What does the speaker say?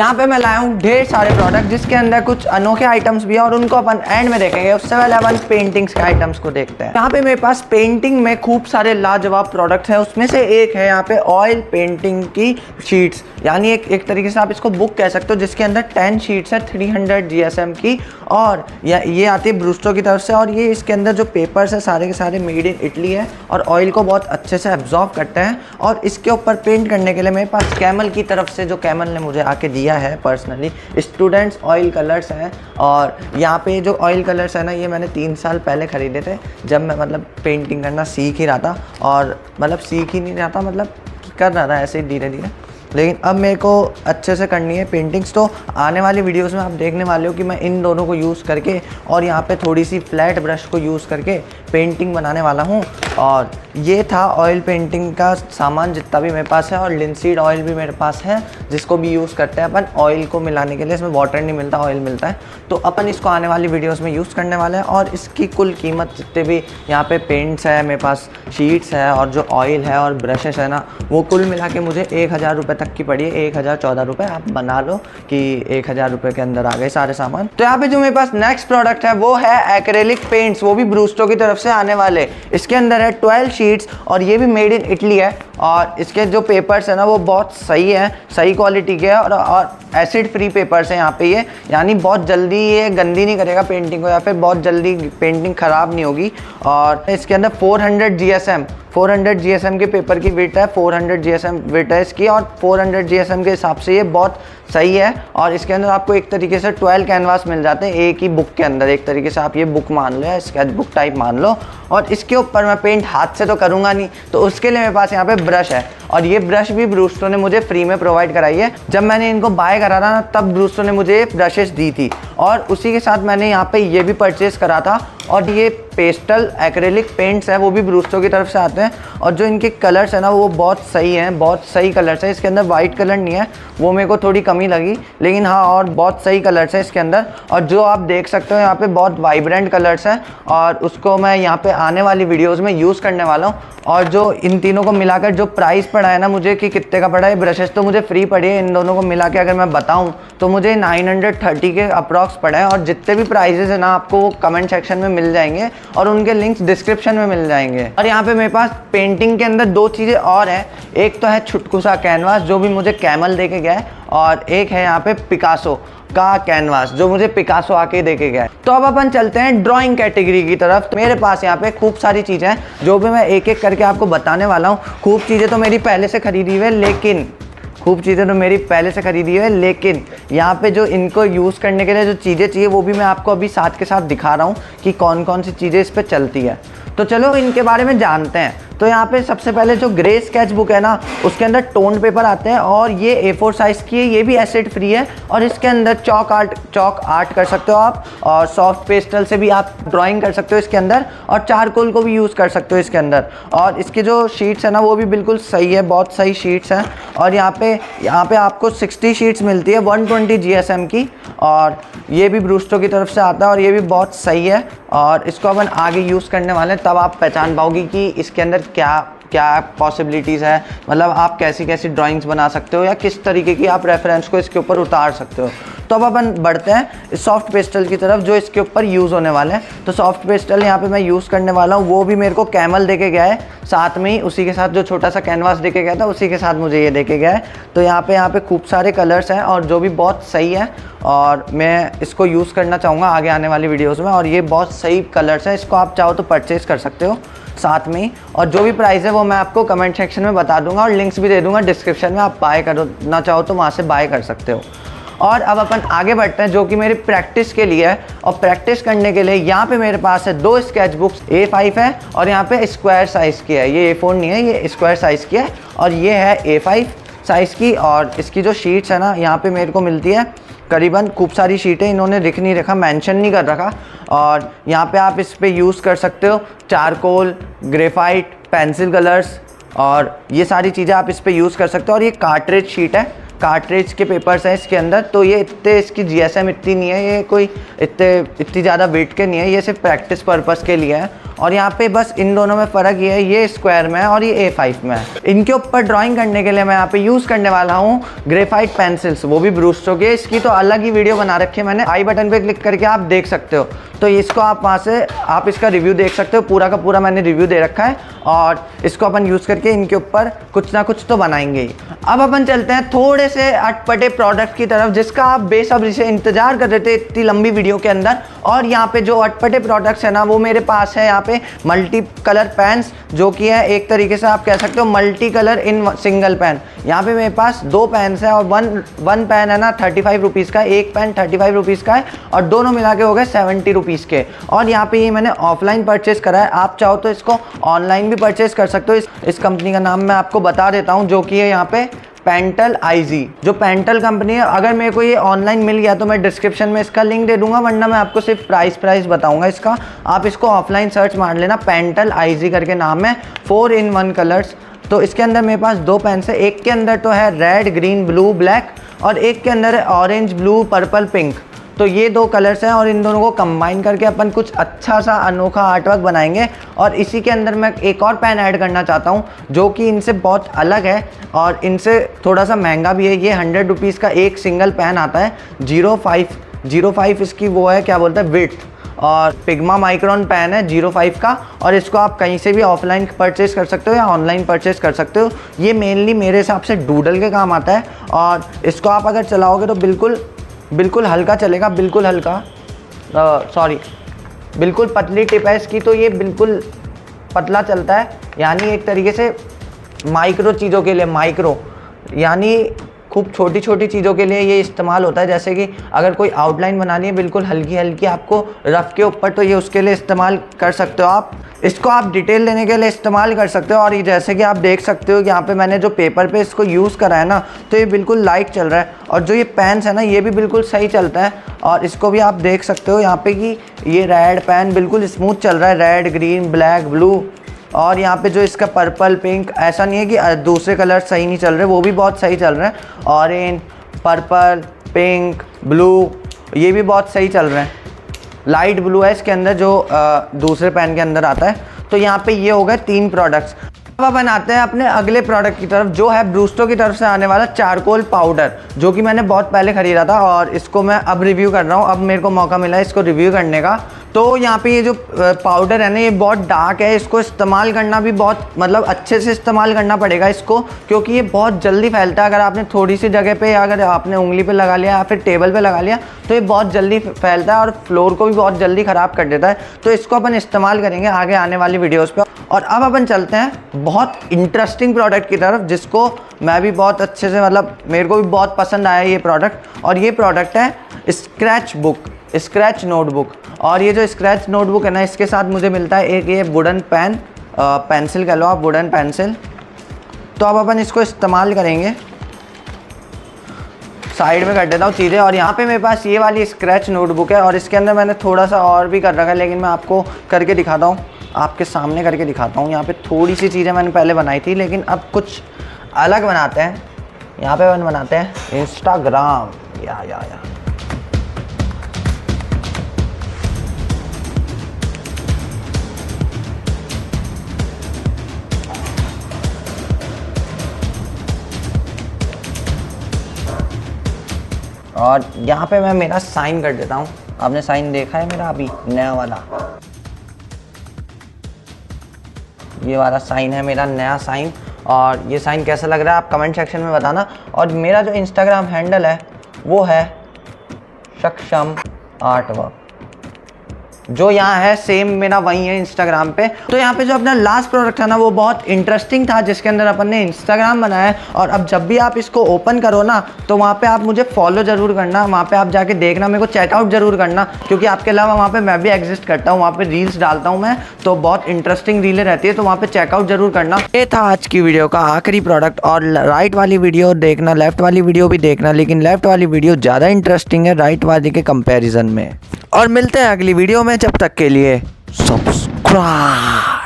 यहाँ पे मैं लाया हूँ ढेर सारे प्रोडक्ट जिसके अंदर कुछ अनोखे आइटम्स भी हैं और उनको अपन एंड में देखेंगे। उससे पहले अपन पेंटिंग्स के आइटम्स को देखते हैं। यहाँ पे मेरे पास पेंटिंग में खूब सारे लाजवाब प्रोडक्ट्स हैं। उसमें से एक है यहाँ पे ऑयल पेंटिंग की शीट्स, यानी एक तरीके से आप इसको बुक कह सकते हो, जिसके अंदर 10 शीट्स है 300 GSM की। और ये आती है ब्रूस्टो की तरफ से। और ये इसके अंदर जो पेपर्स है सारे के सारे मेड इन इटली है और ऑयल को बहुत अच्छे से एब्जॉर्ब करते हैं। और इसके ऊपर पेंट करने के लिए मेरे पास कैमल की तरफ से, जो कैमल ने मुझे आके दिया है पर्सनली, स्टूडेंट्स ऑयल कलर्स हैं। और यहाँ पे जो ऑयल कलर्स है ना, ये मैंने 3 साल पहले ख़रीदे थे जब मैं मतलब पेंटिंग करना सीख ही रहा था। और मतलब सीख ही नहीं रहा था, मतलब कर रहा था ऐसे ही धीरे धीरे। लेकिन अब मेरे को अच्छे से करनी है पेंटिंग्स। तो आने वाली वीडियोस में आप देखने वाले हो कि मैं इन दोनों को यूज़ करके और यहाँ पे थोड़ी सी फ्लैट ब्रश को यूज़ करके पेंटिंग बनाने वाला हूँ। और ये था ऑयल पेंटिंग का सामान जितना भी मेरे पास है। और लिंसीड ऑयल भी मेरे पास है जिसको भी यूज़ करते हैं अपन ऑयल को मिलाने के लिए। इसमें वाटर नहीं मिलता, ऑयल मिलता है। तो अपन इसको आने वाली वीडियोस में यूज़ करने वाले हैं। और इसकी कुल कीमत जितने भी यहाँ पे पेंट्स है, मेरे पास शीट्स है और जो ऑयल है और ब्रशेस है ना, वो कुल मिला के मुझे 1000 रुपये तक की पड़ी है। 1014 रुपये आप बना लो कि 1000 रुपये के अंदर आ गए सारे सामान। तो यहाँ पे जो मेरे पास नेक्स्ट प्रोडक्ट है वो है एक्रेलिक पेंट्स, वो भी ब्रूस्टो की तरफ से आने वाले। इसके अंदर है 12 शीट्स और ये भी मेड इन इटली है। और इसके जो पेपर्स है ना वो बहुत सही है, सही क्वालिटी के है। और एसिड फ्री पेपर्स हैं यहाँ पे ये, यानी बहुत जल्दी ये गंदी नहीं करेगा पेंटिंग को, या फिर बहुत जल्दी पेंटिंग ख़राब नहीं होगी। और इसके अंदर 400 GSM के पेपर की विड्थ है, 400 GSM विड्थ है इसकी। और 400 GSM के हिसाब से ये बहुत सही है। और इसके अंदर आपको एक तरीके से 12 कैनवास मिल जाते हैं एक ही बुक के अंदर। एक तरीके से आप ये बुक मान लो या स्केच बुक टाइप मान लो। और इसके ऊपर मैं पेंट हाथ से तो करूँगा नहीं, तो उसके लिए मेरे पास यहाँ पे ब्रश है। और ये ब्रश भी ब्रूस्टो ने मुझे फ्री में प्रोवाइड कराई है। जब मैंने इनको बाय करा था ना, तब ब्रूस्टो ने मुझे ब्रशेस दी थी। और उसी के साथ मैंने यहाँ पे ये भी परचेज़ करा था। और ये पेस्टल एक्रेलिक पेंट्स हैं, वो भी ब्रूस्टो की तरफ से आते हैं। और जो इनके कलर्स है ना वो बहुत सही हैं, बहुत सही कलर्स हैं। इसके अंदर वाइट कलर नहीं है, वो मेरे को थोड़ी कमी लगी, लेकिन हाँ और बहुत सही कलर्स हैं इसके अंदर। और जो आप देख सकते हो यहाँ पे बहुत वाइब्रेंट कलर्स हैं। और उसको मैं यहाँ पे आने वाली वीडियोज़ में यूज़ करने वाला हूँ। और जो इन तीनों को मिलाकर जो प्राइस पड़ा है ना मुझे, कि कितने का पड़ा है, ब्रशेस तो मुझे फ्री पड़ी है। इन दोनों को मिला के अगर मैं बताऊँ तो मुझे 930 के अप्रॉक्स पड़ा है। और जितने भी प्राइजेस है ना आपको वो कमेंट सेक्शन में मिल जाएंगे और उनके लिंक्स डिस्क्रिप्शन में मिल जाएंगे। और यहाँ पे मेरे पास पेंटिंग के अंदर 2 चीज़ें और हैं। एक तो है छुटकू सा कैनवास जो भी मुझे कैमल दे के गया है, और एक है यहाँ पे पिकासो का कैनवास जो मुझे पिकासो आके दे के गया है। तो अब अपन चलते हैं ड्राइंग कैटेगरी की तरफ। तो मेरे पास यहाँ पे खूब सारी चीज़ें हैं जो भी मैं एक एक करके आपको बताने वाला हूँ। खूब चीज़ें तो मेरी पहले से खरीदी हुई है, लेकिन यहाँ पे जो इनको यूज़ करने के लिए जो चीज़ें चाहिए वो भी मैं आपको अभी साथ के साथ दिखा रहा हूँ कि कौन कौन सी चीज़ें इस पर चलती है। तो चलो इनके बारे में जानते हैं। तो यहाँ पे सबसे पहले जो ग्रे स्केच बुक है ना, उसके अंदर टोन पेपर आते हैं और ये A4 साइज़ की है। ये भी एसिड फ्री है और इसके अंदर चॉक आर्ट कर सकते हो आप, और सॉफ्ट पेस्टल से भी आप ड्राइंग कर सकते हो इसके अंदर, और चारकोल को भी यूज़ कर सकते हो इसके अंदर। और इसकी जो शीट्स है ना वो भी बिल्कुल सही है, बहुत सही शीट्स हैं। और यहाँ पे आपको 60 शीट्स मिलती है 120 GSM की। और ये भी ब्रूस्टो की तरफ से आता है और ये भी बहुत सही है। और इसको अपन आगे यूज़ करने वाले हैं, तब आप पहचान पाओगे कि इसके अंदर क्या पॉसिबिलिटीज़ है, मतलब आप कैसी कैसी ड्राइंग्स बना सकते हो या किस तरीके की आप रेफरेंस को इसके ऊपर उतार सकते हो। तो अब अपन बढ़ते हैं सॉफ्ट पेस्टल की तरफ जो इसके ऊपर यूज़ होने वाले हैं। तो सॉफ्ट पेस्टल यहाँ पे मैं यूज़ करने वाला हूँ, वो भी मेरे को कैमल दे के गया है साथ में ही। उसी के साथ जो छोटा सा कैनवास दे के गया था उसी के साथ मुझे ये दे के गया है। तो यहाँ पे खूब सारे कलर्स हैं और जो भी बहुत सही है, और मैं इसको यूज़ करना चाहूँगा आगे आने वाली वीडियोज़ में। और ये बहुत सही कलर्स हैं, इसको आप चाहो तो परचेज़ कर सकते हो साथ में ही। और जो भी प्राइस है वो मैं आपको कमेंट सेक्शन में बता दूंगा और लिंक्स भी दे दूंगा डिस्क्रिप्शन में। आप बाय करना चाहो तो वहाँ से बाय कर सकते हो। और अब अपन आगे बढ़ते हैं जो कि मेरी प्रैक्टिस के लिए है। और प्रैक्टिस करने के लिए यहाँ पे मेरे पास है 2 स्केच बुक्स, A5 है और यहाँ पे स्क्वायर साइज़ की है। ये A4 नहीं है, ये स्क्वायर साइज़ की है। और ये है A5 साइज़ की। और इसकी जो शीट्स है ना यहाँ पे मेरे को मिलती है करीबन, खूब सारी शीटें इन्होंने नहीं रखा, मेंशन नहीं कर रखा। और यहाँ पे आप इस पे यूज़ कर सकते हो चारकोल, ग्रेफाइट, पेंसिल कलर्स, और ये सारी चीज़ें आप इस पे यूज़ कर सकते हो। और ये कार्ट्रिज शीट है, कार्ट्रिज के पेपर्स हैं इसके अंदर। तो ये इसकी GSM इतनी नहीं है, ये कोई इतनी ज़्यादा वेट के नहीं है, ये सिर्फ प्रैक्टिस पर्पस के लिए है। और यहाँ पे बस इन दोनों में फ़र्क ये है, ये स्क्वायर में है और ये A5 में है। इनके ऊपर ड्राइंग करने के लिए मैं यहाँ पे यूज़ करने वाला हूँ ग्रेफाइट पेंसिल्स, वो भी ब्रूस्टो के। इसकी तो अलग ही वीडियो बना रखी है मैंने, आई बटन पे क्लिक करके आप देख सकते हो। तो इसको आप वहाँ से आप इसका रिव्यू देख सकते हो, पूरा का पूरा मैंने रिव्यू दे रखा है और इसको अपन यूज़ करके इनके ऊपर कुछ ना कुछ तो बनाएंगे ही। अब अपन चलते हैं थोड़े से अटपटे प्रोडक्ट की तरफ, जिसका आप बेसब्री से इंतजार कर रहे थे इतनी लंबी वीडियो के अंदर। और यहाँ पे जो अटपटे प्रोडक्ट्स है ना, वो मेरे पास है यहाँ पे मल्टी कलर पेन्स, जो कि है एक तरीके से आप कह सकते हो multi colour in single pen. यहाँ पे मेरे पास 2 पेन्स है और वन पेन है ना 35 रुपीज़ का, एक पेन 35 रुपीज़ का है और दोनों मिला के हो गए 70 रुपीज़ के। और यहाँ पे ये मैंने ऑफलाइन परचेज़ करा है, आप चाहो तो इसको ऑनलाइन भी परचेज़ कर सकते हो। इस कंपनी का नाम मैं आपको बता देता हूँ, जो कि है यहाँ पे पेंटल आईजी, जो पेंटल कंपनी है। अगर मेरे को ये ऑनलाइन मिल गया तो मैं डिस्क्रिप्शन में इसका लिंक दे दूंगा, वरना मैं आपको सिर्फ प्राइस बताऊंगा इसका। आप इसको ऑफलाइन सर्च मार लेना, पेंटल आईजी करके नाम है, 4 in 1 कलर्स। तो इसके अंदर मेरे पास 2 पेन्स है, एक के अंदर तो है रेड ग्रीन ब्लू ब्लैक और एक के अंदर है ऑरेंज ब्लू पर्पल पिंक। तो ये 2 कलर्स हैं और इन दोनों को कंबाइन करके अपन कुछ अच्छा सा अनोखा आर्टवर्क बनाएंगे। और इसी के अंदर मैं एक और पेन ऐड करना चाहता हूँ, जो कि इनसे बहुत अलग है और इनसे थोड़ा सा महंगा भी है। ये 100 रुपीज़ का एक सिंगल पेन आता है, 05 इसकी वो है, क्या बोलते हैं, विड्थ। और पिग्मा माइक्रोन पेन है 05 का, और इसको आप कहीं से भी ऑफलाइन परचेज़ कर सकते हो या ऑनलाइन परचेज़ कर सकते हो। ये मेनली मेरे हिसाब से डूडल के काम आता है और इसको आप अगर चलाओगे तो बिल्कुल हल्का चलेगा, बिल्कुल हल्का, बिल्कुल पतली टिप है इसकी, तो ये बिल्कुल पतला चलता है। यानी एक तरीके से माइक्रो चीज़ों के लिए, यानी खूब छोटी छोटी चीज़ों के लिए ये इस्तेमाल होता है। जैसे कि अगर कोई आउटलाइन बनानी है बिल्कुल हल्की हल्की आपको रफ़ के ऊपर, तो ये उसके लिए इस्तेमाल कर सकते हो आप। इसको आप डिटेल देने के लिए इस्तेमाल कर सकते हो। और ये जैसे कि आप देख सकते हो कि यहाँ पे मैंने जो पेपर पे इसको यूज़ करा है ना, तो ये बिल्कुल लाइट चल रहा है। और जो ये पेन्स है ना, ये भी बिल्कुल सही चलता है। और इसको भी आप देख सकते हो यहाँ पे कि ये रेड पेन बिल्कुल स्मूथ चल रहा है, रेड ग्रीन ब्लैक ब्लू। और यहाँ पे जो इसका पर्पल पिंक, ऐसा नहीं है कि दूसरे कलर सही नहीं चल रहे, वो भी बहुत सही चल रहे हैं। ऑरेंज पर्पल पिंक ब्लू, ये भी बहुत सही चल रहे हैं। लाइट ब्लू है इसके अंदर, जो दूसरे पेन के अंदर आता है। तो यहाँ पे ये हो गए 3 प्रोडक्ट्स। अब अपन आते हैं अपने अगले प्रोडक्ट की तरफ, जो है ब्रूस्टो की तरफ से आने वाला चारकोल पाउडर, जो कि मैंने बहुत पहले ख़रीदा था और इसको मैं अब रिव्यू कर रहा हूँ। अब मेरे को मौका मिला इसको रिव्यू करने का। तो यहाँ पे ये जो पाउडर है ना, ये बहुत डार्क है, इसको इस्तेमाल करना भी बहुत मतलब अच्छे से इस्तेमाल करना पड़ेगा इसको, क्योंकि ये बहुत जल्दी फैलता है। अगर आपने थोड़ी सी जगह पे या अगर आपने उंगली पे लगा लिया या फिर टेबल पे लगा लिया, तो ये बहुत जल्दी फैलता है और फ्लोर को भी बहुत जल्दी ख़राब कर देता है। तो इसको अपन इस्तेमाल करेंगे आगे आने वाली वीडियोज़ पर। और अब अपन चलते हैं बहुत इंटरेस्टिंग प्रोडक्ट की तरफ, जिसको मैं भी बहुत अच्छे से, मतलब मेरे को भी बहुत पसंद आया ये प्रोडक्ट। और ये प्रोडक्ट है स्क्रैच नोटबुक। और ये जो स्क्रैच नोटबुक है ना, इसके साथ मुझे मिलता है एक ये वुडन पेंसिल कह लो आप, वुडन पेंसिल। तो अब अपन इसको इस्तेमाल करेंगे। साइड में कर देता हूँ चीज़ें। और यहाँ पे मेरे पास ये वाली स्क्रैच नोटबुक है और इसके अंदर मैंने थोड़ा सा और भी कर रखा है, लेकिन मैं आपको करके दिखाता हूँ, आपके सामने करके दिखाता हूँ। यहाँ पे थोड़ी सी चीज़ें मैंने पहले बनाई थी, लेकिन अब कुछ अलग बनाते हैं। यहाँ पे अपन बनाते हैं इंस्टाग्राम या और यहाँ पे मैं मेरा साइन कर देता हूँ। आपने साइन देखा है मेरा अभी नया वाला, ये वाला साइन है मेरा नया साइन। और ये साइन कैसा लग रहा है आप कमेंट सेक्शन में बताना। और मेरा जो इंस्टाग्राम हैंडल है वो है सक्षम आर्टवर्क, जो यहाँ है सेम मेरा वही है इंस्टाग्राम पे। तो यहाँ पे जो अपना लास्ट प्रोडक्ट था ना, वो बहुत इंटरेस्टिंग था, जिसके अंदर अपन ने इंस्टाग्राम बनाया है। और अब जब भी आप इसको ओपन करो ना, तो वहाँ पे आप मुझे फॉलो ज़रूर करना, वहाँ पे आप जाके देखना, मेरे को चेकआउट ज़रूर करना, क्योंकि आपके अलावा वहाँ पे मैं भी एग्जिस्ट करता हूँ, वहाँ पे रील्स डालता हूँ मैं, तो बहुत इंटरेस्टिंग रीलें रहती है, तो वहाँ पे चेकआउट ज़रूर करना। ये था आज की वीडियो का आखिरी प्रोडक्ट। और राइट वाली वीडियो देखना, लेफ्ट वाली वीडियो भी देखना, लेकिन लेफ्ट वाली वीडियो ज़्यादा इंटरेस्टिंग है राइट वाली के कंपेरिजन में। और मिलते हैं अगली वीडियो में, जब तक के लिए सब्सक्राइब।